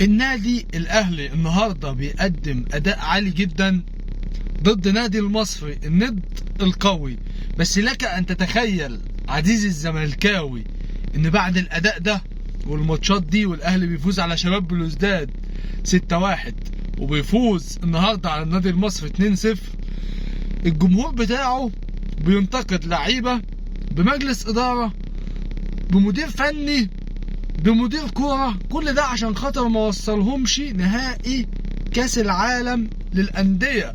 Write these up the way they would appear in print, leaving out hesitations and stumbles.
النادي الاهلي النهارده بيقدم اداء عالي جدا ضد نادي المصري الند القوي. بس لك ان تتخيل عزيزي الزملكاوي ان بعد الاداء ده والماتشات دي والاهلي بيفوز على شباب بلوزداد 6-1 وبيفوز النهارده على النادي المصري 2-0، الجمهور بتاعه بينتقد لعيبه بمجلس اداره بمدير فني بمدير كوره، كل ده عشان خاطر ما وصلهمش نهائي كاس العالم للانديه.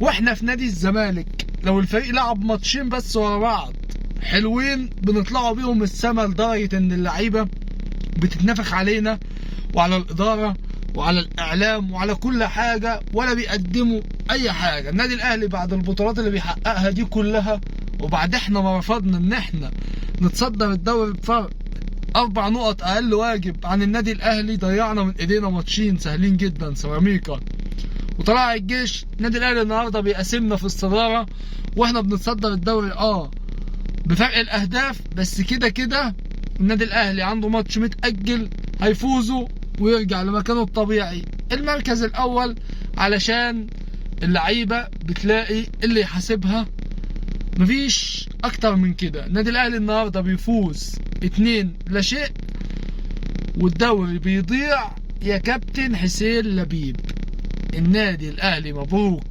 واحنا في نادي الزمالك لو الفريق لعب ماتشين بس ورا بعض حلوين بنطلعوا بيهم السما، لدرجه ان اللعيبه بتتنفخ علينا وعلى الاداره وعلى الاعلام وعلى كل حاجه، ولا بيقدموا اي حاجه. النادي الاهلي بعد البطولات اللي بيحققها دي كلها، وبعد احنا ما رفضنا ان احنا نتصدر الدوري بفرق 4 نقط اقل واجب عن النادي الاهلي، ضيعنا من ايدينا ماتشين سهلين جدا، سيراميكا وطلائع الجيش. النادي الاهلي النهارده بيقاسمنا في الصداره واحنا بنتصدر الدوري بفرق الاهداف، بس كده كده النادي الاهلي عنده ماتش متاجل هيفوزوا ويرجع لمكانه الطبيعي المركز الاول، علشان اللعيبه بتلاقي اللي يحاسبها. مفيش اكتر من كده. النادي الاهلي النهارده بيفوز 2-0 والدوري بيضيع يا كابتن حسين لبيب. النادي الاهلي مبروك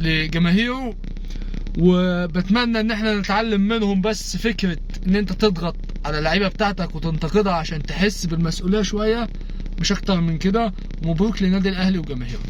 لجماهيره، وبتمنى ان احنا نتعلم منهم، بس فكره ان انت تضغط على اللعيبه بتاعتك وتنتقدها عشان تحس بالمسؤوليه شويه، مش اكتر من كده. ومبروك للنادي الاهلي وجماهيره.